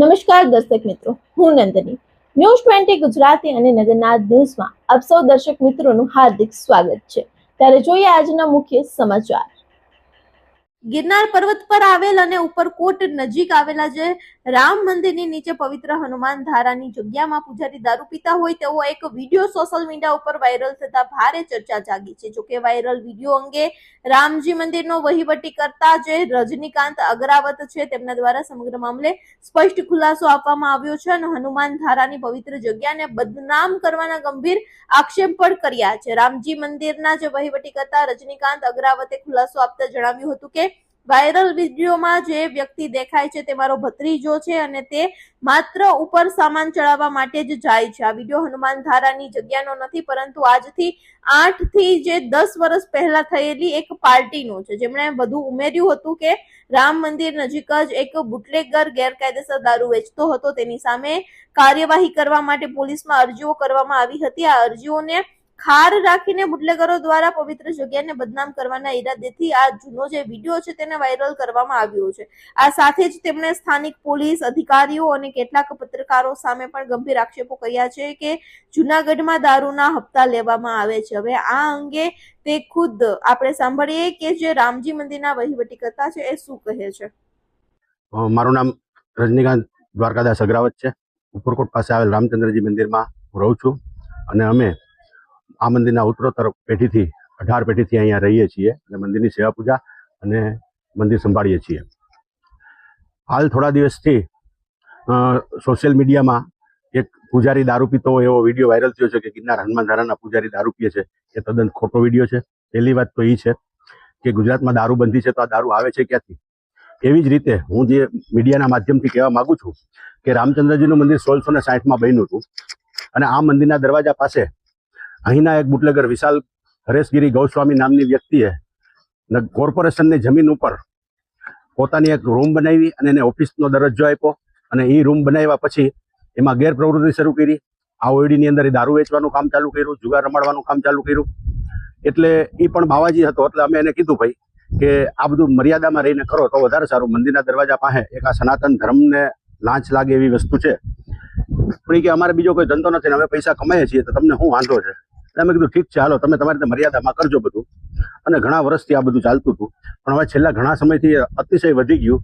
નમસ્કાર દર્શક મિત્રો, હું નંદની ન્યૂઝ 20 ગુજરાતી અને નગરનાથ ન્યૂઝમાં આપ સૌ દર્શક મિત્રોનું હાર્દિક સ્વાગત છે। ત્યારે જોઈએ આજના મુખ્ય સમાચાર। ગિરનાર પર્વત પર આવેલ અને ઉપરકોટ નજીક આવેલા જે રામ મંદિરની નીચે પવિત્ર હનુમાન ધારાની જગ્યામાં પૂજારી દારૂ પીતા હોય તેવો એક વિડીયો સોશિયલ મીડિયા ઉપર વાયરલ થતા ભારે ચર્ચા જાગી છે। જોકે વાયરલ વિડીયો અંગે રામજી મંદિરનો વહીવટી કરતા જે રજનીકાંત અગ્રાવત છે તેમના દ્વારા સમગ્ર મામલે સ્પષ્ટ ખુલાસો આપવામાં આવ્યો છે અને હનુમાન ધારાની પવિત્ર જગ્યાને બદનામ કરવાના ગંભીર આક્ષેપ પણ કર્યા છે। રામજી મંદિરના જે વહીવટી કરતા રજનીકાંત અગ્રાવતે ખુલાસો આપતા જણાવ્યું હતું કે વાયરલ વિડીયોમાં જે વ્યક્તિ દેખાય છે તે મારો ભત્રીજો છે અને તે માત્ર ઉપર સામાન ચડાવવા માટે જ જાય છે। આ વિડીયો હનુમાન ધારાની જગ્યાનો નથી, પરંતુ આજથી 8 થી 10 વર્ષ પહેલા થયેલી એક પાર્ટીનો છે, જેમણે વધુ ઉમેર્યું હતું કે રામ મંદિર નજીક જ એક બુટલેગર ગેરકાયદેસર દારૂ વેચતો હતો, તેની સામે કાર્યવાહી કરવા માટે પોલીસમાં અરજીઓ કરવામાં આવી હતી। આ અરજીઓને ખાર રાખીને બુટલેગરો દ્વારા પવિત્ર જગ્યાને બદનામ કરવાના ઈરાદેથી આ જૂનો જે વિડીયો છે તેને વાયરલ કરવામાં આવ્યો છે। આ સાથે જ તેમણે સ્થાનિક પોલીસ અધિકારીઓ અને કેટલાક પત્રકારો સામે પણ ગંભીર આક્ષેપો કર્યા છે કે જૂનાગઢમાં દારૂના હપ્તા લેવામાં આવે છે। હવે આ અંગે તે ખુદ આપણે સાંભળીએ કે જે રામજી મંદિરના વહીવટી કરતા છે એ શું કહે છે। મારું નામ રજનીકાંત દ્વારકાદાસ અગ્રાવત છે। ઉપરકોટ પાસે આવેલ રામચંદ્રજી મંદિરમાં હું રહું છું અને અમે આ મંદિરના ઉત્તરોત્તર પેઢીથી 18 પેઢીથી અહીંયા રહીએ છીએ અને મંદિરની સેવા પૂજા અને મંદિર સંભાળીએ છીએ। હાલ થોડા દિવસથી સોશિયલ મીડિયામાં એક પૂજારી દારૂ પીતો હોય એવો વિડીયો વાયરલ થયો છે કે ગિરનાર હનુમાન ધારાના પૂજારી દારૂ પીએ છે। એ તદ્દન ખોટો વિડીયો છે। પહેલી વાત તો એ છે કે ગુજરાતમાં દારૂબંધી છે તો આ દારૂ આવે છે ક્યાંથી? એવી જ રીતે હું જે મીડિયાના માધ્યમથી કહેવા માગું છું કે રામચંદ્રજીનું મંદિર 1660માં બન્યું હતું અને આ મંદિરના દરવાજા પાસે અહીંના એક બુટલેગર વિશાલ હરેશગીરી ગૌસ્વામી નામની વ્યક્તિએ કોર્પોરેશનની જમીન ઉપર પોતાની એક રૂમ બનાવી અને એને ઓફિસનો દરજ્જો આપ્યો અને એ રૂમ બનાવ્યા પછી એમાં ગેરપ્રવૃત્તિ શરૂ કરી। આ ઓયડીની અંદર દારૂ વેચવાનું કામ ચાલુ કર્યું, જુગાર રમાડવાનું કામ ચાલુ કર્યું। એટલે એ પણ બાવાજી હતો, એટલે અમે એને કીધું ભાઈ કે આ બધું મર્યાદામાં રહીને કરો તો વધારે સારું। મંદિરના દરવાજા પાસે એક આ સનાતન ધર્મને લાંચ લાગે એવી વસ્તુ છે, પણ કે અમારે બીજો કોઈ ધંધો નથી ને અમે પૈસા કમાઈએ છીએ તો તમને શું વાંધો છે? એટલે અમે કીધું ઠીક છે, હાલો તમે તમારી રીતે મર્યાદામાં કરજો બધું। અને ઘણા વર્ષથી આ બધું ચાલતું હતું, પણ હવે છેલ્લા ઘણા સમયથી અતિશય વધી ગયું।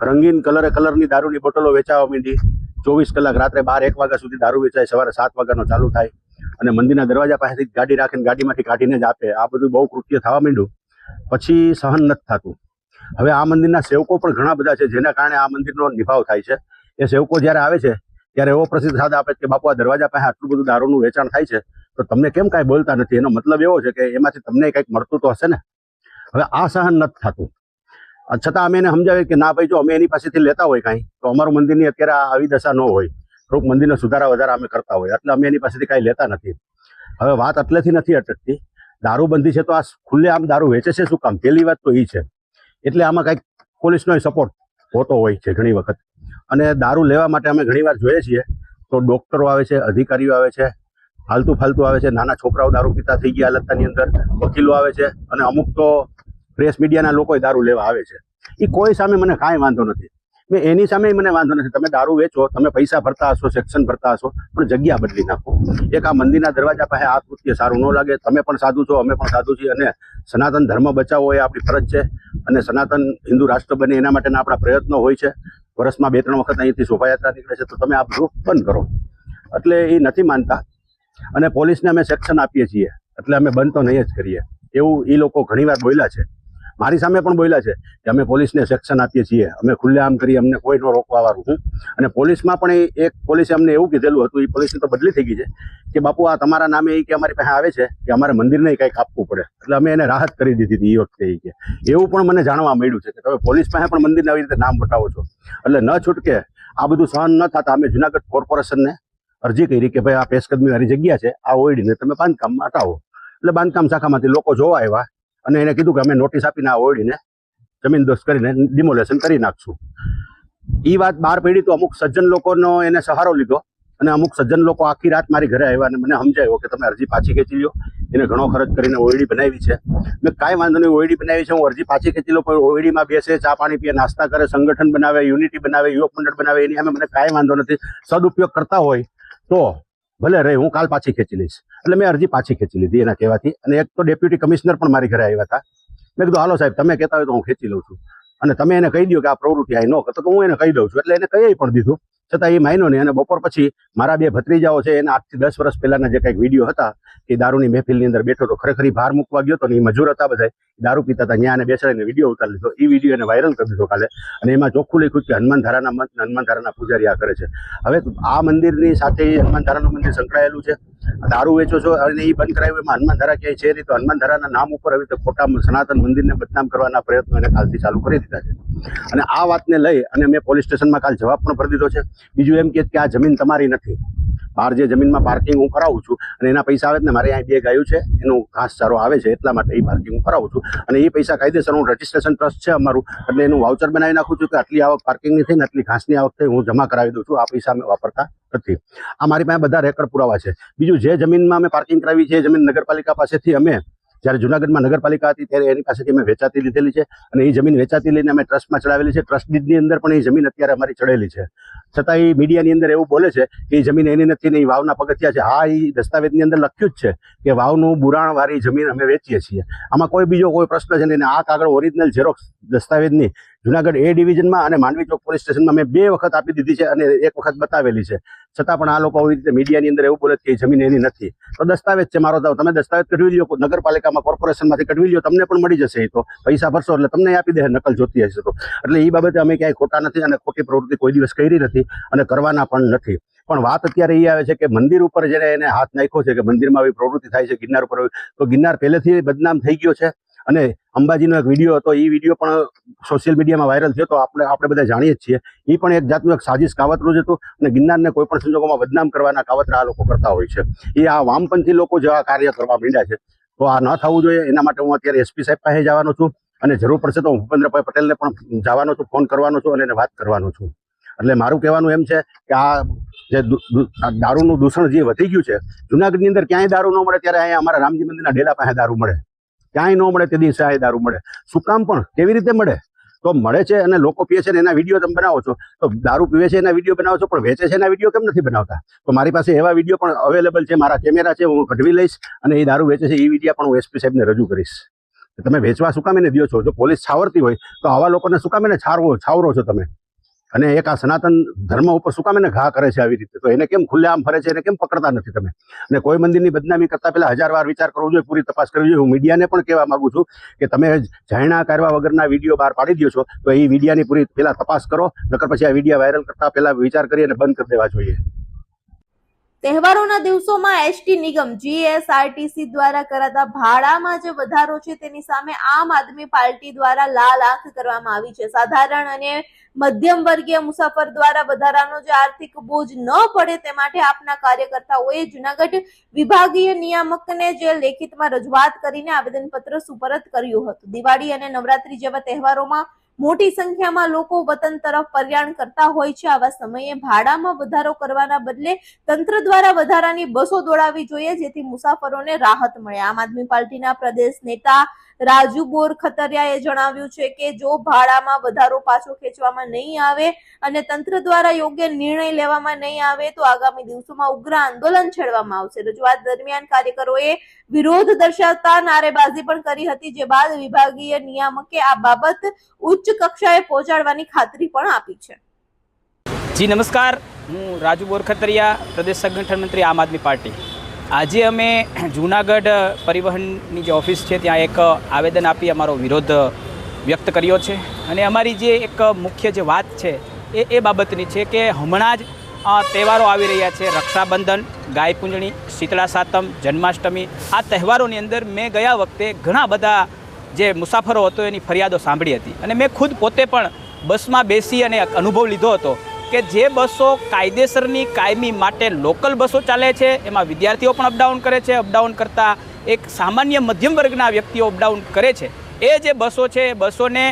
રંગીન કલરની દારૂની બોટલો વેચાવા માંડી। 24 કલાક રાત્રે 12-1 વાગ્યા સુધી દારૂ વેચાય, સવારે 7 વાગ્યાનો ચાલુ થાય અને મંદિરના દરવાજા પાસેથી ગાડી રાખીને ગાડીમાંથી કાઢીને જ આપે। આ બધું બહુ કૃત્ય થવા માંડ્યું, પછી સહન નથી થતું। હવે આ મંદિરના સેવકો પણ ઘણા બધા છે જેના કારણે આ મંદિરનો નિભાવ થાય છે। એ સેવકો જ્યારે આવે છે ત્યારે એવો પ્રતિસાદ આપે કે બાપુ આ દરવાજા પાસે આટલું બધું દારૂનું વેચાણ થાય છે તો તમને કેમ કાંઈ બોલતા નથી? એનો મતલબ એવો છે કે એમાંથી તમને કંઈક મળતું તો હશે ને। હવે આ સહન નથી થતું, છતાં અમે એને સમજાવીએ કે ના ભાઈ, જો અમે એની પાસેથી લેતા હોય કાંઈ તો અમારું મંદિરની અત્યારે આવી દશા ન હોય, થોડુંક મંદિરનો સુધારા વધારા અમે કરતા હોય, એટલે અમે એની પાસેથી કાંઈ લેતા નથી। હવે વાત એટલેથી નથી અટકતી, દારૂબંધી છે તો આ ખુલ્લે આમ દારૂ વેચે છે શું કામ? પહેલી વાત તો એ છે। એટલે આમાં કંઈક પોલીસનો સપોર્ટ હોતો હોય છે ઘણી વખત, અને દારૂ લેવા માટે અમે ઘણીવાર જોઈએ છીએ તો ડોક્ટરો આવે છે, અધિકારીઓ આવે છે, ફાલતુ આવે છે, નાના છોકરાઓ દારૂ પીતા થઈ ગયા હાલતની અંદર, વકીલો આવે છે અને અમુક તો પ્રેસ મીડિયાના લોકો દારૂ લેવા આવે છે। એ કોઈ સામે મને કાંઈ વાંધો નથી, મેં એની સામે મને વાંધો નથી। તમે દારૂ વેચો, તમે પૈસા ભરતા હશો, સેક્શન ભરતા હશો, પણ જગ્યા બદલી નાખો। એક આ મંદિરના દરવાજા પાસે આ કૃત્ય સારું ન લાગે। તમે પણ સાધુ છો, અમે પણ સાધુ છીએ અને સનાતન ધર્મ બચાવવો એ આપણી ફરજ છે અને સનાતન હિન્દુ રાષ્ટ્ર બને એના માટેના આપણા પ્રયત્નો હોય છે। વર્ષમાં 2-3 વખત અહીંથી શોભાયાત્રા નીકળે છે, તો તમે આ બધું બંધ કરો। એટલે એ નથી માનતા અને પોલીસને અમે સેક્શન આપીએ છીએ, એટલે અમે બંધ તો નહીં જ કરીએ એવું એ લોકો ઘણીવાર બોલ્યા છે। મારી સામે પણ બોલ્યા છે કે અમે પોલીસને સેક્શન આપીએ છીએ, અમે ખુલ્લેઆમ કરીએ, અમને કોઈ ન રોકવાવાળું હું। અને પોલીસમાં પણ એક પોલીસે અમને એવું કીધેલું હતું, એ પોલીસની તો બદલી થઈ ગઈ છે, કે બાપુ આ તમારા નામે એ કે અમારી પાસે આવે છે કે અમારે મંદિરને કંઈક આપવું પડે, એટલે અમે એને રાહત કરી દીધી હતી એ વખતે। એ કે એવું પણ મને જાણવા મળ્યું છે કે તમે પોલીસ પાસે પણ મંદિરને આવી રીતે નામ વટાવો છો, એટલે ન છૂટકે આ બધું સહન ન થતા અમે જુનાગઢ કોર્પોરેશનને અરજી કરી કે ભાઈ આ પેશકદમી વાળી જગ્યા છે, આ ઓયડીને તમે બાંધકામમાં હટાવો। એટલે બાંધકામ શાખામાંથી લોકો જોવા આવ્યા અને એને કીધું કે અમે નોટિસ આપીને આ ઓયડીને જમીનદોસ્ત કરીને ડિમોલેશન કરી નાખશું। એ વાત બહાર પડી તો અમુક સજ્જન લોકોનો એને સહારો લીધો અને અમુક સજ્જન લોકો આખી રાત મારી ઘરે આવ્યા અને મને સમજાવ્યો કે તમે અરજી પાછી ખેંચી લો, એને ઘણો ખર્ચ કરીને ઓયડી બનાવી છે. મેં કાંઈ વાંધો નહીં, ઓયડી બનાવી છે, હું અરજી પાછી ખેંચી લઉં, પણ ઓયડીમાં બેસે, ચા પાણી પીએ, નાસ્તા કરે, સંગઠન બનાવે, યુનિટી બનાવે, યુવક મંડળ બનાવે, એની સામે મને કાંઈ વાંધો નથી. સદુપયોગ કરતા હોય તો ભલે રહે, હું કાલ પાછી ખેંચી લઈશ. એટલે મેં અરજી પાછી ખેંચી લીધી એના કહેવાથી. અને એક તો ડેપ્યુટી કમિશનર પણ મારી ઘરે આવ્યા હતા. મેં કીધું હાલો સાહેબ, તમે કહેતા હોય તો હું ખેંચી લઉં છું, અને તમે એને કહી દો કે આ પ્રવૃત્તિ આ ન કરતો, તો હું એને કહી દઉં છું. એટલે એને કહી પણ દીધું, છતાં એ માન્યો નહીં. અને બપોર પછી મારા બે ભત્રીજાઓ છે, એના 8 થી 10 વર્ષ પહેલાના જે કંઈક વિડીયો હતા, એ દારૂની મહેફિલની અંદર બેઠો હતો, ખરેખર ભાર મૂકવા ગયો હતો ને, એ મજૂર હતા, બધા દારૂ પીતા હતા, ત્યાં બેસાડીને વિડીયો ઉતારી લીધો. એ વિડીયો એને વાયરલ કરી દીધો કાલે, અને એમાં ચોખ્ખું લખ્યું કે હનુમાનધારાના પૂજારી આ કરે છે. હવે આ મંદિરની સાથે હનુમાનધારાનું મંદિર સંકળાયેલું છે, દારૂ વેચો છો અને એ બંધ કરાવ્યું, એમાં હનુમાનધારા ક્યાંય છે નહીં, તો હનુમાનધારાના નામ ઉપર હવે તો ખોટા સનાતન મંદિરને બદનામ કરવાના પ્રયત્નો એને કાલથી ચાલુ કરી દીધા છે. અને આ વાતને લઈ અને મેં પોલીસ સ્ટેશનમાં કાલ જવાબ પણ ભરી દીધો છે. બીજું એમ કે આ જમીન તમારી નથી, બહાર જે જમીનમાં પાર્કિંગ હું કરાવું છું, અને એના પૈસા આવે ને, મારે અહીં 2 ગાયો છે, એનું ઘાસચારો આવે છે, એટલા માટે એ પાર્કિંગ હું કરાવું છું. અને એ પૈસા કાયદેસર, હું રજીસ્ટ્રેશન ટ્રસ્ટ છે અમારું, એટલે એનું વાઉચર બનાવી નાખું છું કે આટલી આવક પાર્કિંગની થઈ ને આટલી ઘાસની આવક થઈ, હું જમા કરાવી દઉં છું. આ પૈસા અમે વાપરતા નથી. આ મારી પાસે બધા રેકર્ડ પુરાવા છે. બીજું, જે જમીનમાં અમે પાર્કિંગ કરાવી છે, એ જમીન નગરપાલિકા પાસેથી અમે, જ્યારે જુનાગઢમાં નગરપાલિકા હતી ત્યારે એની પાસેથી અમે વેચાતી લીધેલી છે, અને એ જમીન વેચાતી લઈને અમે ટ્રસ્ટમાં ચડાવેલી છે. ટ્રસ્ટ ડીડની અંદર પણ એ જમીન અત્યારે અમારી ચડેલી છે. છતાં એ મીડિયાની અંદર એવું બોલે છે કે એ જમીન એની નથી ને એ વાવના પગથિયા છે. હા, એ દસ્તાવેજની અંદર લખ્યું જ છે કે વાવનું બુરાણવાળી જમીન અમે વેચીએ છીએ. આમાં કોઈ બીજો કોઈ પ્રશ્ન છે નહીં. આ કાગળ ઓરિજિનલ ઝેરોક્સ દસ્તાવેજની જુનાગઢ A ડિવિઝનમાં અને માંડવી ચોક પોલીસ સ્ટેશનમાં મેં 2 વખત આપી દીધી છે, અને 1 વખત બતાવેલી છે. છતાં પણ આ લોકો આવી રીતે મીડિયાની અંદર એવું બોલે કે એ જમીન એની નથી. તો દસ્તાવેજ છે મારો, તમે દસ્તાવેજ કઢવી લો, નગરપાલિકામાં કોર્પોરેશનમાંથી કઢવી લો, તમને પણ મળી જશે. એ તો પૈસા ભરશો એટલે તમને આપી દે, નકલ જોતી હશે તો. એટલે એ બાબતે અમે ક્યાંય ખોટા નથી, અને ખોટી પ્રવૃત્તિ કોઈ દિવસ કરી નથી અને કરવાના પણ નથી. પણ વાત અત્યારે એ આવે છે કે મંદિર ઉપર જેને એને હાથ નાખ્યો છે, કે મંદિરમાં આવી પ્રવૃત્તિ થાય છે ગિરનાર ઉપર, તો ગિરનાર પહેલેથી બદનામ થઈ ગયો છે. અને અંબાજીનો એક વિડીયો હતો, એ વિડીયો પણ સોશિયલ મીડિયામાં વાયરલ થયો તો આપણે બધા જાણીએ જ છીએ. એ પણ એક જાતનું એક સાજિશ કાવતરું જ હતું, અને ગિરનારને કોઈ પણ સંજોગોમાં બદનામ કરવાના કાવતરા આ લોકો કરતા હોય છે. એ આ વામપંથી લોકો જેવા કાર્ય કરવા માંડ્યા છે, તો આ ન થવું જોઈએ. એના માટે હું અત્યારે SP સાહેબ પાસે જવાનો છું, અને જરૂર પડશે તો હું ભૂપેન્દ્રભાઈ પટેલને પણ જવાનો છું, ફોન કરવાનો છું, અને એને વાત કરવાનો છું. એટલે મારું કહેવાનું એમ છે કે આ જે દારૂનું દૂષણ જે વધી ગયું છે, જુનાગઢની અંદર ક્યાંય દારૂ ન મળે, ત્યારે અહીંયા અમારા રામજી મંદિરના ડેલા પાસે દારૂ મળે. ક્યાંય ન મળે તે દિવસે આ દારૂ મળે. શું કામ? પણ કેવી રીતે મળે? તો મળે છે, અને લોકો પીએ છે ને એના વિડીયો તમે બનાવો છો. તો દારૂ પીવે છે એના વિડીયો બનાવો છો, પણ વેચે છે એના વિડીયો કેમ નથી બનાવતા? તો મારી પાસે એવા વિડીયો પણ અવેલેબલ છે, મારા કેમેરા છે, હું કઢવી લઈશ, અને એ દારૂ વેચે છે એ વિડીયો પણ હું SP સાહેબને રજૂ કરીશ. તમે વેચવા શું કામ એને દો છો? જો પોલીસ છાવરતી હોય તો આવા લોકોને શું કામ એને છાવરો છો તમે? અને એક આ સનાતન ધર્મ ઉપર શું કામ એને ઘા કરે છે આવી રીતે? તો એને કેમ ખુલ્લેઆમ ફરે છે, એને કેમ પકડતા નથી તમે? અને કોઈ મંદિરની બદનામી કરતા પહેલા 1000 વાર વિચાર કરવો જોઈએ, પૂરી તપાસ કરવી જોઈએ. હું મીડિયાને પણ કહેવા માંગુ છું કે તમે જાણ્યા કરવા વગરના વિડીયો બહાર પાડી દો છો, તો એ વિડીયાની પૂરી પહેલા તપાસ કરો, નકર પછી આ વિડીયો વાયરલ કરતા પહેલા વિચાર કરી અને બંધ કરી દેવા જોઈએ. તહેવારોના દિવસોમાં ST નિગમ GSRTC દ્વારા કરાતા ભાડામાં જે વધારો છે તેની સામે આમ આદમી પાર્ટી દ્વારા લાલ આંખ કરવામાં આવી છે. સાધારણ અને મધ્યમ વર્ગીય મુસાફર દ્વારા વધારાનો જે આર્થિક બોજ ન પડે તે માટે આપના કાર્યકર્તાઓએ જુનાગઢ વિભાગીય નિયામકને જે લેખિતમાં રજૂઆત કરીને આવેદનપત્ર સુપરત કર્યું હતું. દિવાળી અને નવરાત્રી જેવા તહેવારોમાં મોટી સંખ્યામાં લોકો વતન તરફ પ્રયાણ કરતા હોય છે. આવા સમયે ભાડામાં વધારો કરવાના બદલે તંત્ર દ્વારા વધારાની બસો દોડાવવી જોઈએ, જેથી મુસાફરોને રાહત મળે. આમ આદમી પાર્ટીના પ્રદેશ નેતા રાજુ બોરખતરિયાએ જણાવ્યું છે કે જો ભાડામાં વધારો પાછો ખેંચવામાં નહીં આવે અને તંત્ર દ્વારા યોગ્ય નિર્ણય લેવામાં નહીં આવે તો આગામી દિવસોમાં ઉગ્ર આંદોલન છેડવામાં આવશે. રજૂઆત દરમિયાન કાર્યકરોએ વિરોધ દર્શાવતા નારેબાજી પણ કરી હતી, જે બાદ વિભાગીય નિયામકે આ બાબત ઉચ્ચ કક્ષાએ પહોંચાડવાની ખાતરી પણ આપી છે. જી નમસ્કાર, હું રાજુ બોરખતરિયા, પ્રદેશ સંગઠન મંત્રી આમ આદમી પાર્ટી. આજે અમે જૂનાગઢ પરિવહનની જે ઓફિસ છે ત્યાં એક આવેદન આપી અમારો વિરોધ વ્યક્ત કર્યો છે. અને અમારી જે એક મુખ્ય જે વાત છે એ બાબતની છે કે હમણાં જ તહેવારો આવી રહ્યા છે, રક્ષાબંધન, ગાયપૂંજણી, શીતળા સાતમ, જન્માષ્ટમી. આ તહેવારોની અંદર મેં ગયા વખતે ઘણા બધા જે મુસાફરો હતો એની ફરિયાદો સાંભળી હતી, અને મેં ખુદ પોતે પણ બસમાં બેસી અને અનુભવ લીધો હતો કે જે બસો કાયદેસરની કાયમી માટે લોકલ બસો ચાલે છે એમાં વિદ્યાર્થીઓ પણ અપડાઉન કરે છે, અપડાઉન કરતાં એક સામાન્ય મધ્યમ વર્ગના વ્યક્તિઓ અપડાઉન કરે છે. એ જે બસો છે એ બસોને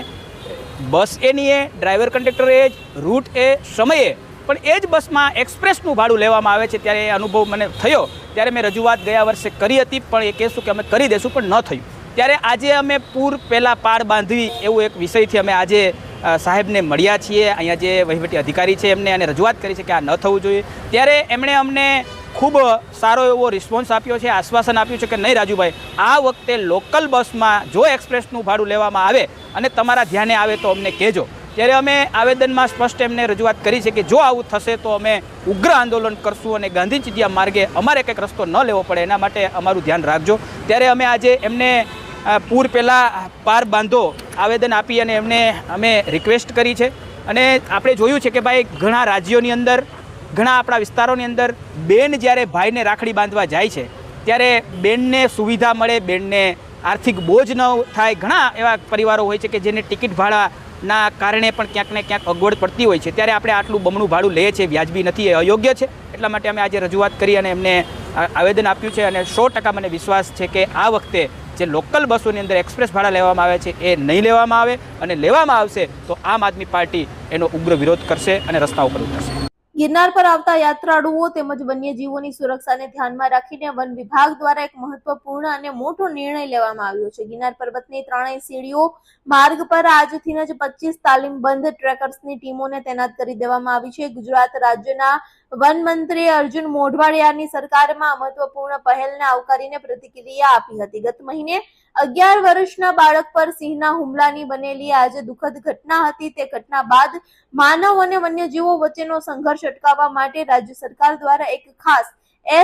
બસ એની એ, ડ્રાઈવર કંડક્ટર એ જ, રૂટ એ, સમયે પણ એ જ બસમાં એક્સપ્રેસનું ભાડું લેવામાં આવે છે ત્યારે એ અનુભવ મને થયો. ત્યારે મેં રજૂઆત ગયા વર્ષે કરી હતી, પણ એ કહેશું કે અમે કરી દઈશું, પણ ન થયું. ત્યારે આજે અમે પૂર પહેલાં પાળ બાંધવી એવું એક વિષયથી અમે આજે સાહેબને મળ્યા છીએ. અહીંયા જે વહીવટી અધિકારી છે એમને અને રજૂઆત કરી છે કે આ ન થવું જોઈએ. ત્યારે એમણે અમને ખૂબ સારો એવો રિસ્પોન્સ આપ્યો છે, આશ્વાસન આપ્યું છે કે નહીં રાજુભાઈ, આ વખતે લોકલ બસમાં જો એક્સપ્રેસનું ભાડું લેવામાં આવે અને તમારા ધ્યાને આવે તો અમને કહેજો. ત્યારે અમે આવેદનમાં સ્પષ્ટ એમને રજૂઆત કરી છે કે જો આવું થશે તો અમે ઉગ્ર આંદોલન કરશું અને ગાંધી ચિંધ્યા માર્ગે અમારે કંઈક રસ્તો ન લેવો પડે એના માટે અમારું ધ્યાન રાખજો. ત્યારે અમે આજે એમને પૂર પહેલાં પાર બાંધો આવેદન આપી અને એમને અમે રિક્વેસ્ટ કરી છે. અને આપણે જોયું છે કે ભાઈ ઘણા રાજ્યોની અંદર, ઘણા આપણા વિસ્તારોની અંદર બેન જ્યારે ભાઈને રાખડી બાંધવા જાય છે ત્યારે બેનને સુવિધા મળે, બેનને આર્થિક બોજ ન થાય. ઘણા એવા પરિવારો હોય છે કે જેને ટિકિટ ભાડાના કારણે પણ ક્યાંક ને ક્યાંક અગવડ પડતી હોય છે. ત્યારે આપણે આટલું બમણું ભાડું લઈએ છીએ, વ્યાજબી નથી, એ અયોગ્ય છે. એટલા માટે અમે આજે રજૂઆત કરી અને એમને આવેદન આપ્યું છે. અને 100% મને વિશ્વાસ છે કે આ વખતે જે લોકલ બસોની અંદર એક્સપ્રેસ ભાડા લેવામાં આવે છે એ નહીં લેવામાં આવે, અને લેવામાં આવશે તો આમ આદમી પાર્ટી એનો ઉગ્ર વિરોધ કરશે અને રસ્તા ઉપર ઉતરશે. ગિરનાર પર આવતા યાત્રાળુઓ તેમજ વન્યજીવોની સુરક્ષાને ધ્યાનમાં રાખીને વન વિભાગ દ્વારા એક મહત્વપૂર્ણ અને મોટો નિર્ણય લેવામાં આવ્યો છે. ગિરનાર પર્વતની 3 સીડીઓ માર્ગ પર આજથી જ 25 તાલીમબંધ ટ્રેકર્સની ટીમોને તૈનાત કરી દેવામાં આવી છે. ગુજરાત રાજ્યના વન મંત્રી અર્જુન મોઢવાડિયાની સરકારમાં મહત્વપૂર્ણ પહેલને આવકારીને પ્રતિક્રિયા આપી હતી. ગત મહિને 11 વર્ષના બાળક પર સિંહના હુમલાની બનેલી આજે દુઃખદ ઘટના હતી. તે ઘટના બાદ માનવ અને વન્યજીવો વચ્ચેનો સંઘર્ષ અટકાવવા માટે રાજ્ય સરકાર દ્વારા એક ખાસ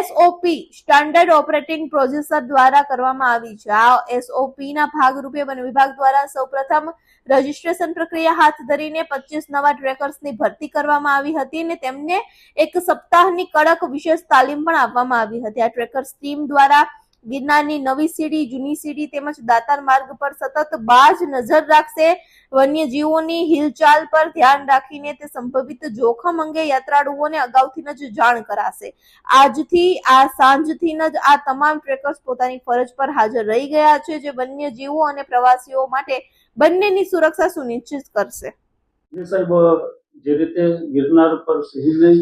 SOP સ્ટાન્ડર્ડ ઓપરેટિંગ પ્રોસિજર દ્વારા કરવામાં આવી છે. આ SOP ના ભાગરૂપે વન વિભાગ દ્વારા સૌપ્રથમ રજીસ્ટ્રેશન પ્રક્રિયા હાથ ધરીને 25 નવા ટ્રેકર્સની ભરતી કરવામાં આવી હતી અને તેમને એક સપ્તાહની કડક વિશેષ તાલીમ પણ આપવામાં આવી હતી. આ ટ્રેકર્સ ટીમ દ્વારા ગિરનારની નવી સીડી, જૂની સીડી તેમજ દાતાર માર્ગ પર સતત બાજ નજર રાખશે. વન્યજીવોની હિલચાલ પર ધ્યાન રાખીને તે સંભવિત જોખમ અંગે યાત્રાળુઓને અગાઉથી જ જાણ કરાશે. આજથી આ સાંજથી જ આ તમામ ટ્રેકર્સ પોતાની ફરજ પર હાજર રહી ગયા છે, જે વન્યજીવો અને પ્રવાસીઓ માટે બંનેની સુરક્ષા સુનિશ્ચિત કરશે. સાહેબ, જે રીતે ગિરનાર પર સિંહની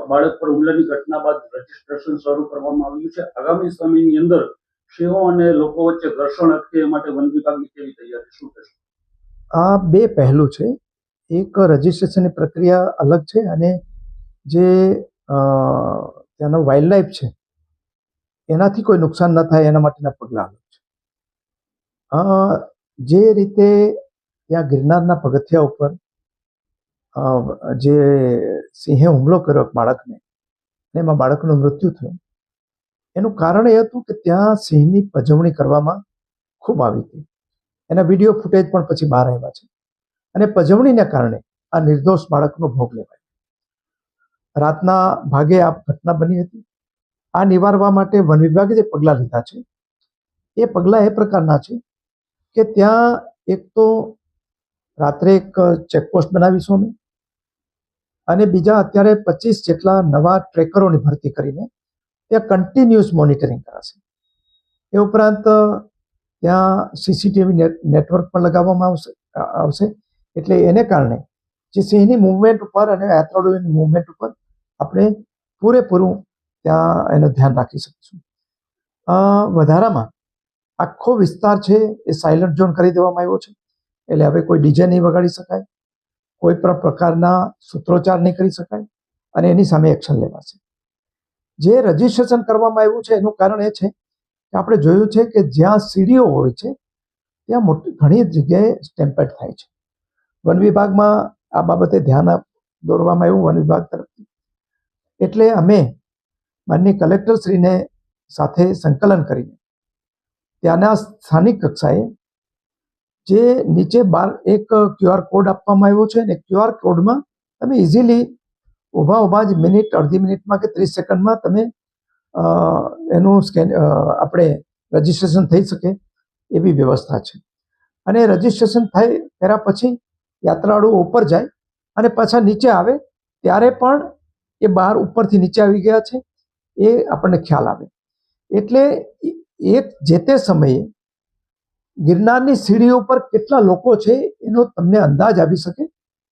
બાળક પર હુમલાની ઘટના બાદ રજીસ્ટ્રેશન શરૂ કરવામાં આવ્યું છે, આગામી સમયની અંદર સિંહો અને લોકો વચ્ચે ઘર્ષણ અટકે એ માટે વન વિભાગની કેવી તૈયારી, શું થશે? આ 2 પહેલું છે. એક રજીસ્ટ્રેશનની પ્રક્રિયા અલગ છે અને જે ત્યાંનો વાઇલ્ડ લાઈફ છે એનાથી કોઈ નુકસાન ન થાય એના માટેના પગલાં અલગ છે. જે રીતે ત્યાં ગિરનારના પગથિયા ઉપર જે સિંહે હુમલો કર્યો બાળકને ને એમાં બાળકનું મૃત્યુ થયું, એનું કારણ એ હતું કે ત્યાં સિંહની પજવણી કરવામાં ખૂબ આવી હતી. એના વિડીયો ફૂટેજ પણ પછી બહાર આવ્યા છે અને પજવણીને કારણે આ નિર્દોષ બાળકનો ભોગ લેવાય. રાતના ભાગે આ ઘટના બની હતી. આ નિવારવા માટે વન વિભાગે જે પગલાં લીધા છે એ પગલાં એ પ્રકારના છે કે ત્યાં એક તો રાત્રે એક ચેકપોસ્ટ બનાવીશું અમે, અને બીજા અત્યારે 25 જેટલા નવા ટ્રેકરોની ભરતી કરીને ત્યાં કન્ટિન્યુઅસ મોનિટરિંગ કરાશે. એ ઉપરાંત ત્યાં CCTV નેટવર્ક પણ લગાવવામાં આવશે. એટલે એને કારણે જે સિંહની મૂવમેન્ટ ઉપર અને યાત્રાળુઓની મૂવમેન્ટ ઉપર આપણે પૂરેપૂરું ત્યાં એનું ધ્યાન રાખી શકીશું. વધારામાં આખો વિસ્તાર છે એ સાયલન્ટ ઝોન કરી દેવામાં આવ્યો છે. એટલે હવે કોઈ ડીજે નહીં વગાડી શકાય, કોઈ પણ પ્રકારના સૂત્રોચ્ચાર નહીં કરી શકાય અને એની સામે એક્શન લેવાશે. જે રજીસ્ટ્રેશન કરવામાં આવ્યું છે એનું કારણ એ છે કે આપણે જોયું છે કે જ્યાં સીડીઓ હોય છે ત્યાં ઘણી જગ્યાએ સ્ટેમ્પેડ થાય છે. વન વિભાગમાં આ બાબતે ધ્યાન દોરવામાં આવ્યું વન વિભાગ તરફથી. એટલે અમે માનનીય કલેક્ટરશ્રીને સાથે સંકલન કરીને ત્યાંના સ્થાનિક કક્ષાએ જે નીચે એક QR કોડ આપવામાં આવ્યો છે અને QR કોડમાં તમે ઇઝીલી ઊભા જ મિનિટ, અડધી મિનિટમાં કે 30 સેકન્ડમાં તમે એનું આપણે રજીસ્ટ્રેશન થઈ શકે એવી વ્યવસ્થા છે. અને રજીસ્ટ્રેશન કર્યા પછી યાત્રાળુઓ ઉપર જાય અને પાછા નીચે આવે ત્યારે પણ એ બહાર ઉપરથી નીચે આવી ગયા છે એ આપણને ખ્યાલ આવે. એટલે એક જે તે સમયે ગિરનારની સીડીઓ પર કેટલા લોકો છે એનો તમને અંદાજ આવી શકે.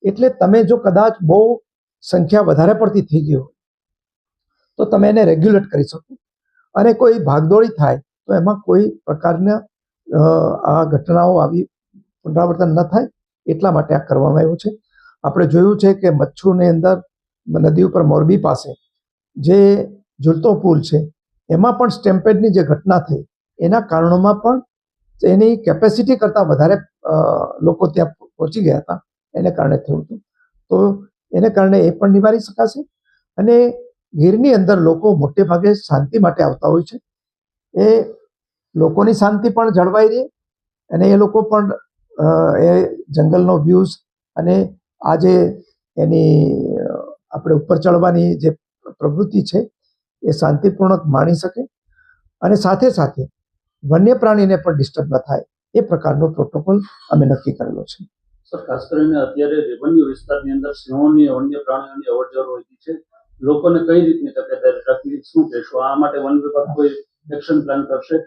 એટલે તમે જો કદાચ બહુ સંખ્યા વધારે પડતી થઈ ગઈ હોય તો તમે એને રેગ્યુલેટ કરી શકો અને કોઈ ભાગદોડી થાય તો એમાં કોઈ પ્રકારના આ ઘટનાઓ આવી પુનરાવર્તન ન થાય એટલા માટે આ કરવામાં આવ્યું છે. આપણે જોયું છે કે મચ્છુની અંદર નદી ઉપર મોરબી પાસે જે ઝૂલતો પુલ છે એમાં પણ સ્ટેમ્પેડની જે ઘટના થઈ એના કારણોમાં પણ એની કેપેસિટી કરતાં વધારે લોકો ત્યાં પહોંચી ગયા હતા, એને કારણે થયું હતું. તો એને કારણે એ પણ નિવારી શકાશે. અને ગીરની અંદર લોકો મોટે ભાગે શાંતિ માટે આવતા હોય છે, એ લોકોની શાંતિ પણ જળવાઈ રહે અને એ લોકો પણ એ જંગલનો વ્યૂઝ અને આ જે એની આપણે ઉપર ચડવાની જે પ્રવૃત્તિ છે એ શાંતિપૂર્વક માણી શકે અને સાથે સાથે વન્ય પ્રાણીને પણ ડિસ્ટર્બ ન થાય એ પ્રકારનો પ્રોટોકોલ અમે નક્કી કરેલો છે. સર, ખાસ કરીને અત્યારે રેવન્યુ વિસ્તારની અંદર સિંહોની વન્ય પ્રાણીઓની અવરજવર હોય છે, લોકોને કઈ રીતની તકેદારી રાખવી, શું કહેશો? આ માટે વન વિભાગ કોઈ એક્શન પ્લાન કરશે?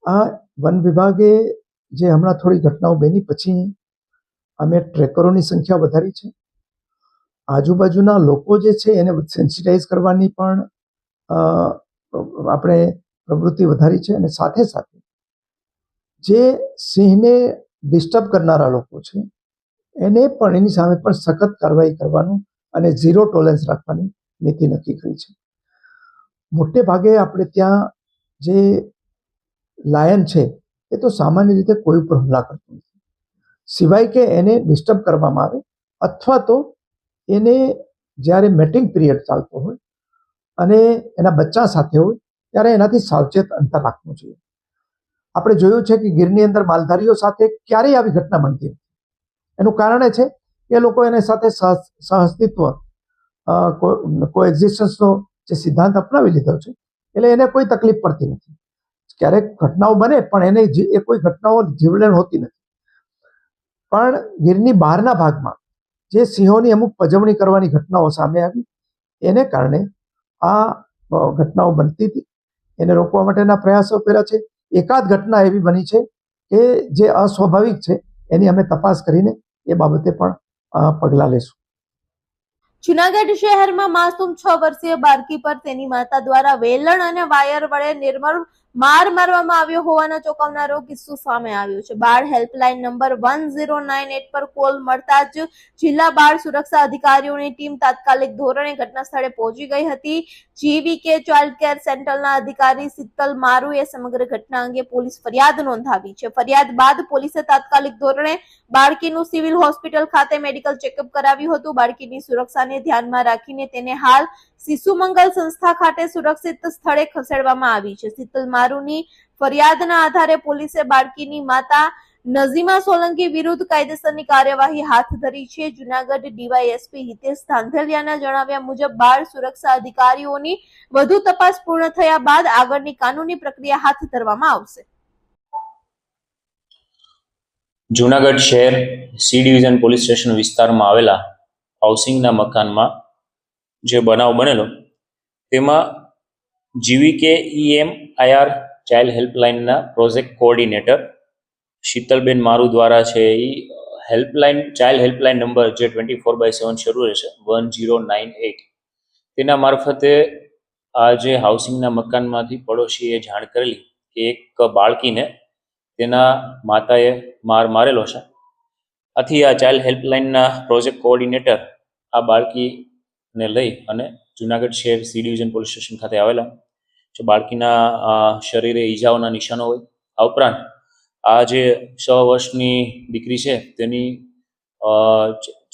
આ વન વિભાગે જે હમણાં થોડી ઘટનાઓ બની પછી અમે ટ્રેકરોની સંખ્યા વધારી છે. આજુબાજુના લોકો જે છે એને સેન્સિટાઈઝ કરવાની પણ આપણે પ્રવૃત્તિ વધારી છે અને સાથે સાથે જે સિંહને ડિસ્ટર્બ કરનારા લોકો છે એને પણ એની સામે પણ સખત કાર્યવાહી કરવાનું અને ઝીરો ટોલરન્સ રાખવાની નીતિ નક્કી કરી છે. મોટે ભાગે આપણે ત્યાં જે લાયન છે એ તો સામાન્ય રીતે કોઈ ઉપર હુમલા કરતું નથી, સિવાય કે એને ડિસ્ટર્બ કરવામાં આવે અથવા તો એને જ્યારે મેટિંગ પિરિયડ ચાલતો હોય અને એના બચ્ચા સાથે હોય ત્યારે એનાથી સાવચેત અંતર રાખવું જોઈએ. આપણે જોયું છે કે ગીરની અંદર માલધારીઓ સાથે ક્યારેય આવી ઘટના બનતી નથી. એનું કારણ એ છે કે લોકો એની સાથે સહઅસ્તિત્વ કોએક્ઝિસ્ટન્સનો જે સિદ્ધાંત અપનાવી લીધો છે એટલે એને કોઈ તકલીફ પડતી નથી. ક્યારેક ઘટનાઓ બને પણ એને એ કોઈ ઘટનાઓ જીવલેણ હોતી નથી. પણ ગીરની બહારના ભાગમાં જે સિંહોની અમુક પજવણી કરવાની ઘટનાઓ સામે આવી એને કારણે આ ઘટનાઓ બનતી હતી. એને રોકવા માટેના પ્રયાસો કર્યા છે. એકાદ ઘટના એવી બની છે કે જે અસ્વાભાવિક છે, એની અમે તપાસ કરીને એ બાબતે પણ પગલાં લેશું. જુનાગઢ શહેરમાં માસૂમ 6 વર્ષીય બાળકી પર તેની માતા દ્વારા વેલણ અને વાયર વડે નિર્મળ માર મારવામાં આવ્યો હોવાનો ચોંકાવનારો કિસ્સો સામે આવ્યો છે. બાળ હેલ્પલાઇન નંબર 1098 પર કોલ મળતા જ જિલ્લા બાળ સુરક્ષા અધિકારીઓની ટીમ તાત્કાલિક ધોરણે ઘટના સ્થળે પહોંચી ગઈ હતી. જીવીકે ચાઇલ્ડ કેર સેન્ટરના અધિકારી શીતલ મારુએ સમગ્ર ઘટના અંગે પોલીસ ફરિયાદ નોંધાવી છે. ફરિયાદ બાદ પોલીસે તાત્કાલિક ધોરણે બાળકીનું સિવિલ હોસ્પિટલ ખાતે મેડિકલ ચેકઅપ કરાવ્યું હતું. બાળકીની સુરક્ષાને ધ્યાનમાં રાખીને તેને હાલ શિશુ મંગલ સંસ્થા ખાતે સુરક્ષિત સ્થળે ખસેડવામાં આવી છે. શીતલ મારુની ફરિયાદના આધારે પોલીસે બાળકીની માતા નઝીમા સોલંકી વિરુદ્ધ કાયદેસરની કાર્યવાહી હાથ ધરી છે. જુનાગઢ ડીવાયએસપી હિતેશ ધાંધલિયાના જણાવ્યા મુજબ બાળ સુરક્ષા અધિકારીઓની વધુ તપાસ પૂર્ણ થયા બાદ આગળની કાનૂની પ્રક્રિયા હાથ ધરવામાં આવશે. જુનાગઢ શહેર સી ડિવિઝન પોલીસ સ્ટેશન વિસ્તારમાં આવેલા હાઉસિંગના મકાનમાં જે બનાવ બનેલો તેમાં GVK EMIR child હેલ્પલાઇનના project coordinator શીતલબેન મારુ દ્વારા છે એ ચાઇલ્ડ હેલ્પલાઇન નંબર જે 24/7 શરૂ રહેશે 1098 તેના મારફતે આ જે હાઉસિંગના મકાનમાંથી પડોશીએ જાણ કરેલી કે એક બાળકીને તેના માતાએ મારેલો છે. આથી આ ચાઇલ્ડ હેલ્પલાઇનના પ્રોજેક્ટ કોઓર્ડિનેટર આ બાળકીને લઈ અને જુનાગઢ શહેર સી ડિવિઝન પોલીસ સ્ટેશન ખાતે આવેલા. જે બાળકીના શરીરે ઈજાઓના નિશાનો હોય, આ ઉપરાંત આ જે 6 વર્ષની દીકરી છે તેની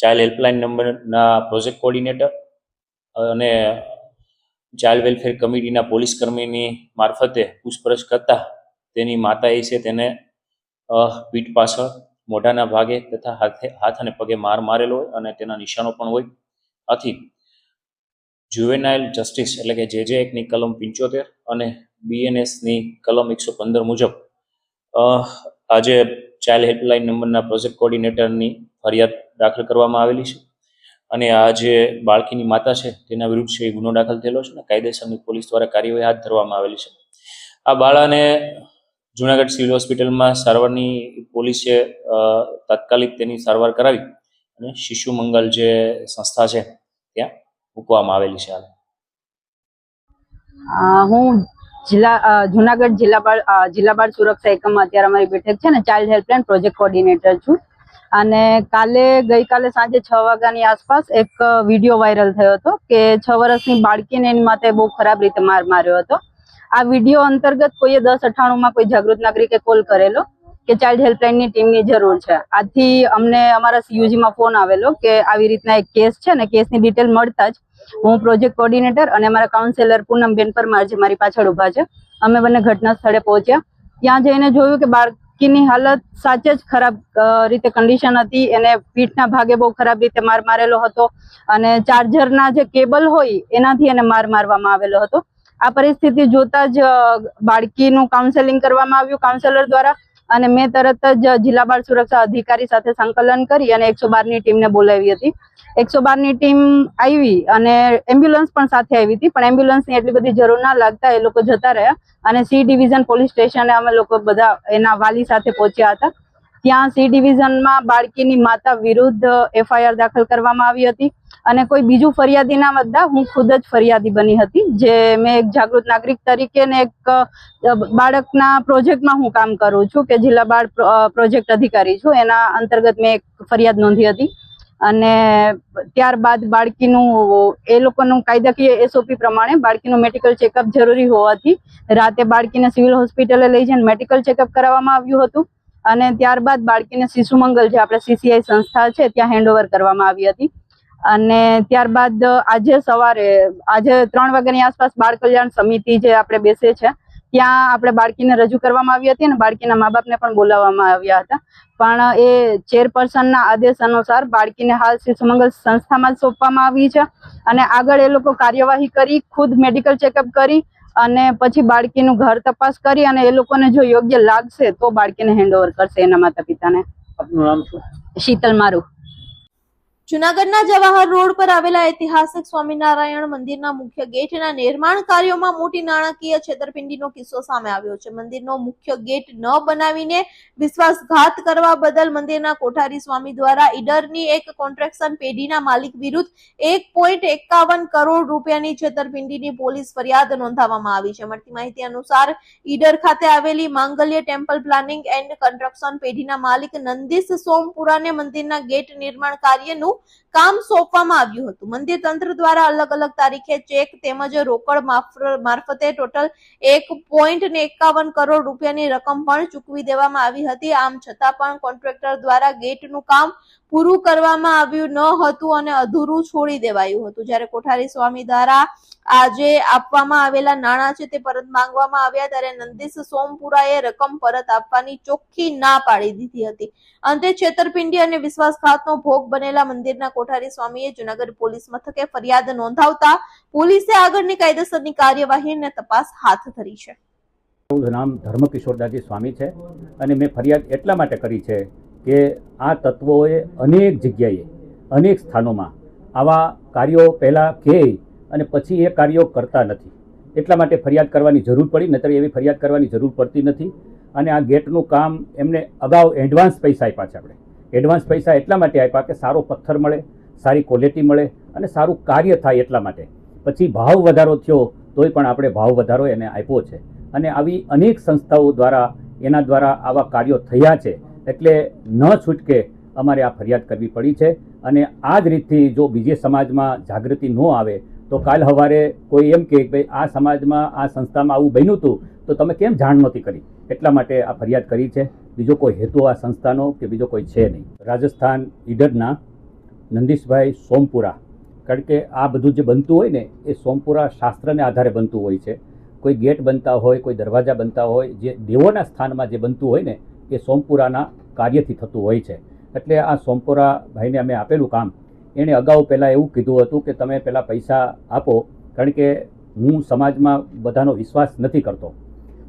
ચાઇલ્ડ હેલ્પલાઇન નંબરના પ્રોજેક્ટ કોઓર્ડિનેટર અને ચાઇલ્ડ વેલફેર કમિટીના પોલીસ કર્મીની મારફતે પૂછપરછ કરતા તેની માતાએ છે તેને પીઠ પાછળ, મોઢાના ભાગે તથા હાથ અને પગે મારેલો હોય અને તેના નિશાનો પણ હોય. આથી જુવેનાઇલ જસ્ટિસ એટલે કે JJ એક્ટની કલમ 75 અને BNSની કલમ 115 મુજબ આજે ચાઇલ્ડ હેલ્પલાઇન નંબરના પ્રોજેક્ટ કોઓર્ડિનેટરની ફરિયાદ દાખલ કરવામાં આવેલી છે અને આ જે બાળકીની માતા છે તેના વિરુદ્ધ છે ગુનો દાખલ થયેલો છે અને કાયદેસરની પોલીસ દ્વારા કાર્યવાહી હાથ ધરવામાં આવેલી છે. આ બાળાને જુનાગઢ સિવિલ હોસ્પિટલમાં સારવારની પોલીસે તાત્કાલિક તેની સારવાર કરાવી અને શિશુ મંગલ જે સંસ્થા છે ત્યાં મૂકવામાં આવેલી છે. હું જુનાગઢ જિલ્લા બાળ સુરક્ષા એકમમાં અત્યારે અમારી બેઠક છે ને ચાઇલ્ડ હેલ્પલાઇન પ્રોજેક્ટ કોર્ડિનેટર છું. અને ગઈકાલે સાંજે 6 વાગ્યાની આસપાસ એક વિડીયો વાયરલ થયો હતો કે 6 વર્ષની બાળકીને એની માતાએ બહુ ખરાબ રીતે માર માર્યો હતો. આ વિડીયો અંતર્ગત કોઈએ 1098માં કોઈ જાગૃત નાગરિકે કોલ કરેલો કે ચાઇલ્ડ હેલ્પલાઇનની ટીમની જરૂર છે. આથી અમને અમારા CUG માં ફોન આવેલો કે આવી રીતના એક કેસ છે ને કેસની ડિટેલ મળતા જ હું પ્રોજેક્ટ કોર્ડિનેટર અને અમારા કાઉન્સેલર પૂનમબેન પરમાર જે મારી પાછળ ઊભા છે અમે બંને ઘટના સ્થળે પહોંચ્યા. ત્યાં જઈને જોયું કે બાળકીની હાલત સાચે જ ખરાબ રીતે કન્ડિશન હતી. એને પીઠના ભાગે બહુ ખરાબ રીતે માર મારેલો હતો અને ચાર્જરના જે કેબલ હોય એનાથી એને મારવામાં આવેલો હતો. આ પરિસ્થિતિ જોતા જ બાળકીનું કાઉન્સેલિંગ કરવામાં આવ્યું કાઉન્સેલર દ્વારા અને મેં તરત જ જિલ્લા બાળ સુરક્ષા અધિકારી સાથે સંકલન કરી અને 112ની ટીમને બોલાવી હતી. 112ની ટીમ આવી અને એમ્બ્યુલન્સ પણ સાથે આવી હતી, પણ એમ્બ્યુલન્સની એટલી બધી જરૂર ના લાગતા એ લોકો જતા રહ્યા અને C ડિવિઝન પોલીસ સ્ટેશને અમે લોકો બધા એના વાલી સાથે પહોંચ્યા હતા. ત્યાં C ડિવિઝનમાં બાળકીની માતા વિરુદ્ધ FIR દાખલ કરવામાં આવી હતી અને કોઈ બીજું ફરિયાદી ના વધતા હું ખુદ જ ફરિયાદી બની હતી. જે મેં એક જાગૃત નાગરિક તરીકે ને એક બાળકના પ્રોજેક્ટમાં હું કામ કરું છું કે જિલ્લા બાળ પ્રોજેક્ટ અધિકારી છું. એના અંતર્ગત મેં એક ફરિયાદ નોંધી હતી અને ત્યારબાદ બાળકીનું એ લોકોનું કાયદાકીય SOP પ્રમાણે બાળકીનું મેડિકલ ચેકઅપ જરૂરી હોવાથી રાતે બાળકીને સિવિલ હોસ્પિટલે લઈ જઈને મેડિકલ ચેકઅપ કરાવવામાં આવ્યું હતું અને ત્યારબાદ બાળકીને શિશુ મંગલ જે આપણે CCI સંસ્થા છે ત્યાં હેન્ડઓવર કરવામાં આવી હતી. અને ત્યારબાદ આજે 3 વાગ્યાની આસપાસ બાળ કલ્યાણ સમિતિ જે આપણે બેસે છે ત્યાં આપણે બાળકીને રજૂ કરવામાં આવી હતી અને બાળકીના મા બાપને પણ બોલાવવામાં આવ્યા હતા. પણ એ ચેરપર્સનના આદેશ અનુસાર બાળકીને હાલ શિશુ મંગલ સંસ્થામાં જ સોંપવામાં આવી છે અને આગળ એ લોકો કાર્યવાહી કરી ખુદ મેડિકલ ચેકઅપ કરી અને પછી બાળકીનું ઘર તપાસ કરી અને એ લોકોને જો યોગ્ય લાગશે તો બાળકીને હેન્ડઓવર કરશે એના માતા પિતાને. આપનું નામ શું? શીતલ મારુ. જૂનાગઢના જવાહર રોડ પર આવેલા ઐતિહાસિક સ્વામિનારાયણ મંદિરના મુખ્ય ગેટના નિર્માણ કાર્યોમાં મોટી નાણાકીય છેતરપિંડીનો કિસ્સો સામે આવ્યો છે. મંદિરનો મુખ્ય ગેટ ન બનાવીને વિશ્વાસઘાત કરવા બદલ મંદિરના કોઠારી સ્વામી દ્વારા ઈડરની એક કોન્ટ્રાક્શન પેઢીના માલિક વિરુદ્ધ 1.51 કરોડ રૂપિયાની છેતરપિંડીની પોલીસ ફરિયાદ નોંધાવવામાં આવી છે. મળતી માહિતી અનુસાર ઈડર ખાતે આવેલી માંગલ્ય ટેમ્પલ પ્લાનિંગ એન્ડ કન્સ્ટ્રક્શન પેઢીના માલિક નંદીશ સોમપુરાને મંદિરના ગેટ નિર્માણ કાર્યનું કામ સોંપવામાં આવ્યું હતું. મંદિર તંત્ર દ્વારા અલગ અલગ તારીખે ચેક તેમજ રોકડ મારફતે ટોટલ 1.51 કરોડ રૂપિયાની રકમ પણ ચૂકવી દેવામાં આવી હતી. આમ છતાં પણ કોન્ટ્રાક્ટર દ્વારા ગેટનું કામ પૂરું કરવામાં આવ્યું ન હતું અને અધૂરું છોડી દેવાયું હતું. જ્યારે કોઠારી સ્વામી દ્વારા આજે આપવામાં આવેલા નાણાં છે તે પરત માંગવામાં આવ્યા ત્યારે નંદીશ સોમપુરાએ રકમ પરત આપવાની ચોખ્ખી ના પાડી દીધી હતી. અંતે છેતરપિંડી અને વિશ્વાસઘાતનો ભોગ બનેલા મંદિરના કોઠારી સ્વામીએ જૂનાગઢ પોલીસ મથકે ફરિયાદ નોંધાવતા પોલીસે આગળની કાયદેસરની કાર્યવાહી અને તપાસ હાથ ધરી છે. નામ ધર્મકિશોરદાસજી સ્વામી છે અને મેં ફરિયાદ એટલા માટે કરી છે કે આ તત્વોએ અનેક જગ્યાએ અનેક સ્થાનોમાં આવા કાર્યો પહેલાં કહે અને પછી એ કાર્યો કરતા નથી. એટલા માટે ફરિયાદ કરવાની જરૂર પડી, નહીતર એવી ફરિયાદ કરવાની જરૂર પડતી નથી. અને આ ગેટનું કામ એમને અગાઉ એડવાન્સ પૈસા આપ્યા છે. આપણે એડવાન્સ પૈસા એટલા માટે આપ્યા કે સારો પથ્થર મળે, સારી ક્વોલિટી મળે અને સારું કાર્ય થાય એટલા માટે. પછી ભાવ વધારો થયો તોય પણ આપણે ભાવ વધારો એને આપ્યો છે અને આવી અનેક સંસ્થાઓ દ્વારા એના દ્વારા આવા કાર્યો થયા છે. એટલે ન છૂટકે અમારે આ ફરિયાદ કરવી પડી છે. અને આ જ રીતથી જો બીજે સમાજમાં જાગૃતિ ન આવે તો કાલ સવારે કોઈ એમ કે ભાઈ આ સમાજમાં આ સંસ્થામાં આવું બન્યું હતું તો તમે કેમ જાણ નહોતી કરી. એટલા માટે આ ફરિયાદ કરી છે. બીજો કોઈ હેતુ આ સંસ્થાનો કે બીજો કોઈ છે નહીં. રાજસ્થાન ઈડરના નંદીશભાઈ સોમપુરા, કારણ કે આ બધું જે બનતું હોય ને એ સોમપુરા શાસ્ત્રને આધારે બનતું હોય છે. કોઈ ગેટ બનતા હોય, કોઈ દરવાજા બનતા હોય, જે દેવોના સ્થાનમાં જે બનતું હોય ને એ સોમપુરાના કાર્યથી થતું હોય છે. એટલે આ સોમપુરા ભાઈને અમે આપેલું કામ એણે અગાઉ પહેલાં એવું કીધું હતું કે તમે પહેલાં પૈસા આપો, કારણ કે હું સમાજમાં બધાનો વિશ્વાસ નથી કરતો.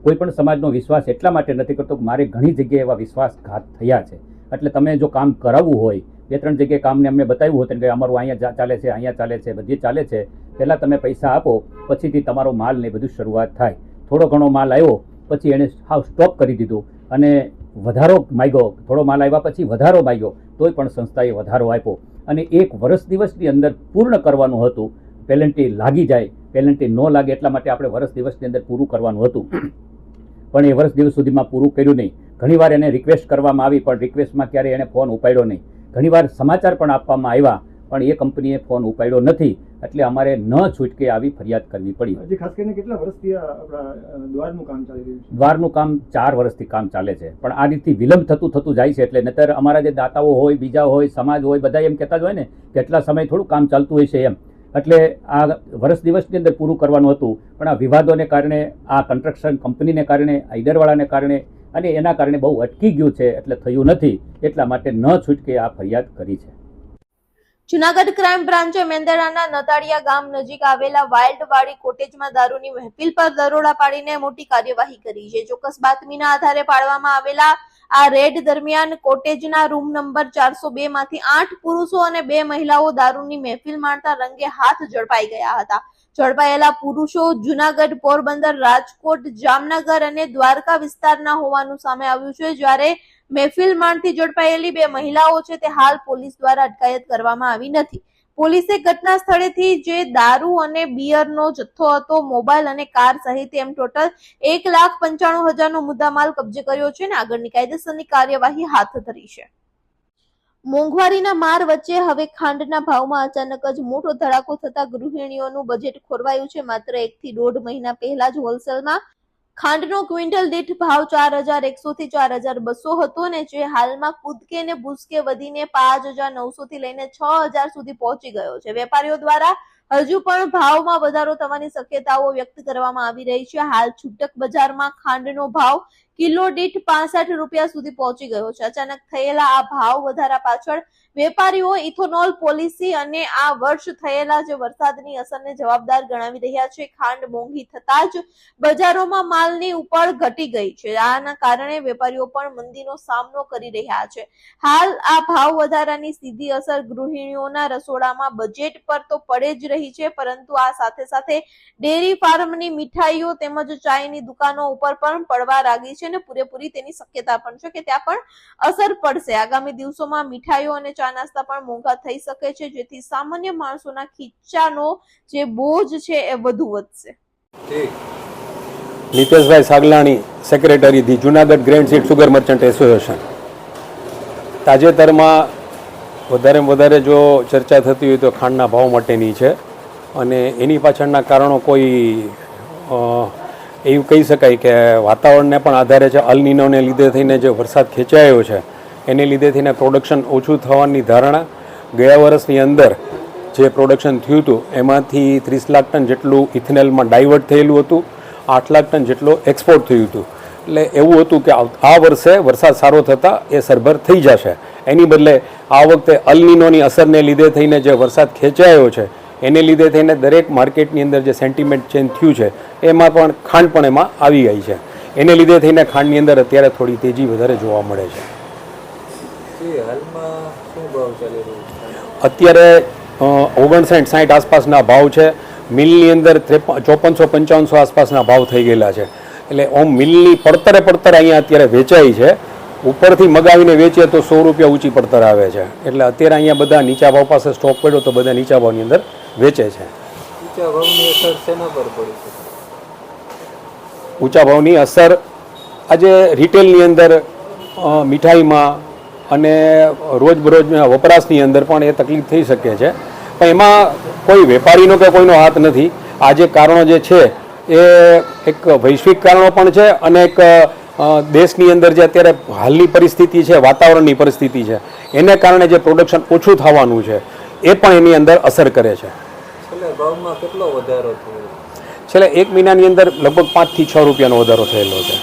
કોઈ પણ સમાજનો વિશ્વાસ એટલા માટે નથી કરતો કે મારે ઘણી જગ્યાએ એવા વિશ્વાસઘાત થયા છે. એટલે તમે જો કામ કરાવવું હોય, 2-3 જગ્યાએ કામને અમને બતાવ્યું હતું કે અમારું અહીંયા ચાલે છે, અહીંયા ચાલે છે, બધી ચાલે છે, પહેલાં તમે પૈસા આપો પછીથી તમારો માલ ને બધું શરૂઆત થાય. થોડો ઘણો માલ આવ્યો પછી એણે હાવ સ્ટોપ કરી દીધું અને વધારો માગ્યો. થોડો માલ આવ્યા પછી વધારો માગ્યો, તોય પણ સંસ્થાએ વધારો આપ્યો અને 1 વર્ષ દિવસની અંદર પૂર્ણ કરવાનું હતું. પેનલ્ટી લાગી જાય, પેનલ્ટી ન લાગે એટલા માટે આપણે વર્ષ દિવસની અંદર પૂરું કરવાનું હતું, પણ એ વર્ષ દિવસ સુધીમાં પૂરું કર્યું નહીં. ઘણીવાર એને રિક્વેસ્ટ કરવામાં આવી, પણ રિક્વેસ્ટમાં ક્યારેય એને ફોન ઉપાડ્યો નહીં. ઘણીવાર સમાચાર પણ આપવામાં આવ્યા, પણ એ કંપનીએ ફોન ઉપાડ્યો નથી. એટલે અમારે ન છૂટકે આવી ફરિયાદ કરવી પડી. હજી ખાસ કરીને કેટલા વર્ષથી આપણા દ્વારનું કામ ચાલી રહ્યું છે? દ્વારનું કામ 4 વર્ષથી કામ ચાલે છે, પણ આ રીતથી વિલંબ થતું જાય છે. એટલે નહીતર અમારા જે દાતાઓ હોય, બીજા હોય, સમાજ હોય, બધા એમ કહેતા જ હોય ને કે એટલા સમય થોડું કામ ચાલતું હોય છે એમ. એટલે આ વર્ષ દિવસની અંદર પૂરું કરવાનું હતું, પણ આ વિવાદોને કારણે, આ કન્સ્ટ્રક્શન કંપનીને કારણે, આઈડરવાળાને કારણે અને એના કારણે બહુ અટકી ગયું છે. એટલે થયું નથી, એટલા માટે ન છૂટકે આ ફરિયાદ કરી છે. જુનાગઢ ક્રાઇમ બ્રાન્ચે મેંદરડાના નતાળિયા ગામ નજીક આવેલા વાઇલ્ડવાડી કોટેજમાં દારૂની મહેફિલ પર દરોડા પાડીને મોટી કાર્યવાહી કરી છે. ચોક્કસ બાતમીના આધારે પાડવામાં આવેલા આ રેડ દરમિયાન કોટેજના રૂમ નંબર 402 માંથી 8 પુરુષો અને 2 મહિલાઓ દારૂની મહેફિલ માણતા રંગે હાથ ઝડપાઈ ગયા હતા. ઝડપાયેલા પુરુષો જુનાગઢ, પોરબંદર, રાજકોટ, જામનગર અને દ્વારકા વિસ્તારના હોવાનું સામે આવ્યું છે. જ્યારે મહેફિલ માણતી ઝડપાયેલી 2 મહિલાઓ છે તે હાલ પોલીસ દ્વારા અટકાયત કરવામાં આવી નથી. પોલીસે ઘટના સ્થળેથી જે દારૂ અને બિયરનો જથ્થો હતો, મોબાઈલ અને કાર સહિત એમ ટોટલ 1,95,000નો મુદ્દામાલ કબજે કર્યો છે અને આગળની કાયદેસરની કાર્યવાહી હાથ ધરી છે. મોંઘવારીના માર વચ્ચે હવે ખાંડના ભાવમાં અચાનક જ મોટો ધડાકો થતા ગૃહિણીઓનું બજેટ ખોરવાયું છે. માત્ર 1 થી 1.5 મહિના પહેલા જ હોલસેલમાં ખાંડનો ક્વિન્ટલ દીઠ ભાવ 4,100 થી 4,200 હતો અને જે હાલમાં કૂદકે ને ભૂસકે વધીને 5,900 થી લઈને 6,000 સુધી પહોંચી ગયો છે. વેપારીઓ દ્વારા હજુ પણ ભાવમાં વધારો થવાની શક્યતાઓ વ્યક્ત કરવામાં આવી રહી છે. હાલ છૂટક બજારમાં ખાંડનો ભાવ કિલો દીઠ 65 રૂપિયા સુધી પહોંચી ગયો છે. અચાનક થયેલા આ ભાવ વધારા પાછળ વેપારીઓ ઇથોનોલ પોલિસી અને આ વર્ષ થયેલા જે વરસાદની અસરને જવાબદાર ગણાવી રહ્યા છે. ખાંડ મોંઘી થતા જ બજારોમાં માલની ઉપાડ ઘટી ગઈ છે. આના કારણે વેપારીઓ પણ મંદીનો સામનો કરી રહ્યા છે. હાલ આ ભાવ વધારાની સીધી અસર ગૃહિણીઓના રસોડામાં બજેટ પર તો પડે જ રહી છે, પરંતુ આ સાથે સાથે ડેરી ફાર્મની મીઠાઈઓ તેમજ ચાયની દુકાનો ઉપર પણ પડવા લાગી છે અને પૂરેપૂરી તેની શક્યતા પણ છે કે ત્યાં પણ અસર પડશે. આગામી દિવસોમાં મીઠાઈઓ અને ચા નાસ્તા પણ મોંઘા થઈ શકે છે, જેથી સામાન્ય માણસોના ખીચાનો જે બોજ છે એ વધુ વધશે. Niteshbhai Sagalani, secretary the Junagadh grand seed sugar merchant association. તાજેતરમાં વધારે જો ચર્ચા થતી હોય તો ખાંડના ભાવ માટેની છે અને એની પાછળના કારણો કોઈ એવું કહી શકાય કે વાતાવરણને પણ આધારે છે. અલ નીનોને લીધે થઈને જે વરસાદ ખેંચાયો છે એને લીધે થઈને પ્રોડક્શન ઓછું થવાની ધારણા. ગયા વર્ષની અંદર જે પ્રોડક્શન થયું હતું એમાંથી 30 લાખ ટન જેટલું ઇથેનોલમાં ડાયવર્ટ થયેલું હતું, 8 લાખ ટન જેટલો એક્સપોર્ટ થયું હતું. એટલે એવું હતું કે આ વર્ષે વરસાદ સારો થતાં એ સરભર થઈ જશે. એની બદલે આ વખતે અલ નીનોની અસરને લીધે થઈને જે વરસાદ ખેંચાયો છે એને લીધે થઈને દરેક માર્કેટની અંદર જે સેન્ટિમેન્ટ ચેન્જ થયું છે એમાં પણ ખાંડ પણ એમાં આવી ગઈ છે. એને લીધે થઈને ખાંડની અંદર અત્યારે થોડી તેજી વધારે જોવા મળે છે. અત્યારે 59-60 આસપાસના ભાવ છે. મિલની અંદર 5400-5500 આસપાસના ભાવ થઈ ગયેલા છે. એટલે ઓમ મિલની પડતર અહીંયા અત્યારે વેચાઈ છે. ઉપરથી મગાવીને વેચીએ તો 100 રૂપિયા ઊંચી પડતર આવે છે. એટલે અત્યારે અહીંયા બધા નીચા ભાવ પાસે સ્ટોક પડ્યો તો બધા નીચા ભાવની અંદર વેચે છે. ઊંચા ભાવની અસર આજે રિટેલની અંદર, મીઠાઈમાં અને રોજબરોજના વપરાશની અંદર પણ એ તકલીફ થઈ શકે છે. પણ એમાં કોઈ વેપારીનો કે કોઈનો હાથ નથી. આ જે કારણો જે છે એ એક વૈશ્વિક કારણો પણ છે અને એક દેશની અંદર જે અત્યારે હાલની પરિસ્થિતિ છે, વાતાવરણની પરિસ્થિતિ છે, એને કારણે જે પ્રોડક્શન ઓછું થવાનું છે એ પણ એની અંદર અસર કરે છે. છેલ્લે 1 મહિનાની અંદર લગભગ 5 થી 6 રૂપિયાનો વધારો થયેલો છે.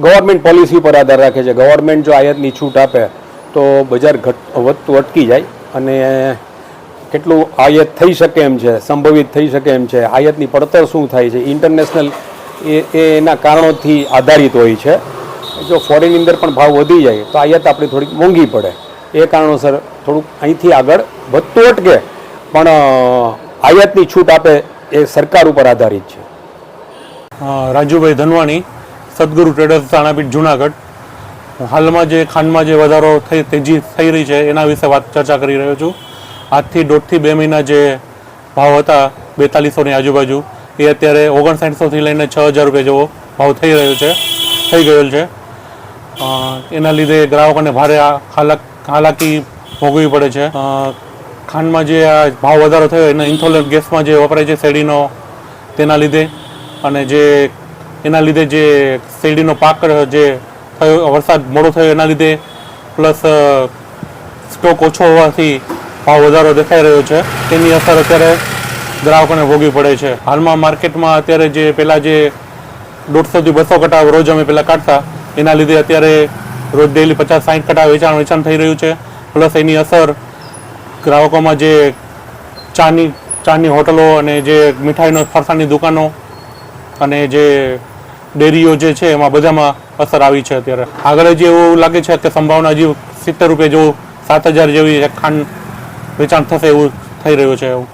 ગવર્મેન્ટ પોલિસી પર આધાર રાખે છે. ગવર્મેન્ટ જો આયાતની છૂટ આપે તો બજાર વધતું અટકી જાય અને કેટલું આયાત થઈ શકે એમ છે, સંભવિત થઈ શકે એમ છે, આયાતની પડતર શું થાય છે, ઇન્ટરનેશનલ એના કારણોથી આધારિત હોય છે. જો ફોરેનની અંદર પણ ભાવ વધી જાય તો આયાત આપણી થોડીક મોંઘી પડે. એ કારણોસર થોડુંક અહીંથી આગળ વધતું અટકે, પણ આયાતની છૂટ આપે એ સરકાર ઉપર આધારિત છે. રાજુભાઈ ધનવાણી, સદગુરુ ટ્રેડર્સ તાણાપીઠ જુનાગઢ. હાલમાં જે ખાંડમાં જે વધારો તેજી થઈ રહી છે એના વિશે ચર્ચા કરી રહ્યો છું. આજથી 1.5 થી 2 મહિના જે ભાવ હતા 4200ની આજુબાજુ એ અત્યારે 5900થી લઈને 6000 રૂપિયા જેવો ભાવ થઈ ગયેલ છે. એના લીધે ગ્રાહકોને ભારે હાલાકી ભોગવવી પડે છે. ખાંડમાં જે આ ભાવ વધારો થયો એના ઇન્થોલેટ ગેસમાં જે વપરાય છે શેરડીનો તેના લીધે અને એના લીધે જે શેરડીનો પાક જે થયો વરસાદ મોડો થયો એના લીધે પ્લસ સ્ટોક ઓછો હોવાથી ભાવ વધારો દેખાઈ રહ્યો છે. તેની અસર અત્યારે ગ્રાહકોને ભોગવી પડે છે. હાલમાં માર્કેટમાં અત્યારે જે પહેલાં જે 150 થી 200 કટા રોજ અમે પહેલાં કાઢતા એના લીધે અત્યારે રોજ ડેલી 50-60 કટા વેચાણ થઈ રહ્યું છે. પ્લસ એની અસર ગ્રાહકોમાં જે ચાની હોટલો અને જે મીઠાઈનો ફરસાણની દુકાનો અને જે ડેરીઓ જે છે એમાં બધામાં અસર આવી છે. અત્યારે આગળ જે એવું લાગે છે કે સંભાવના હજી 70 રૂપિયા જેવું 7000 જેવી ખાંડ વેચાણ થશે એવું થઈ રહ્યું છે. એવું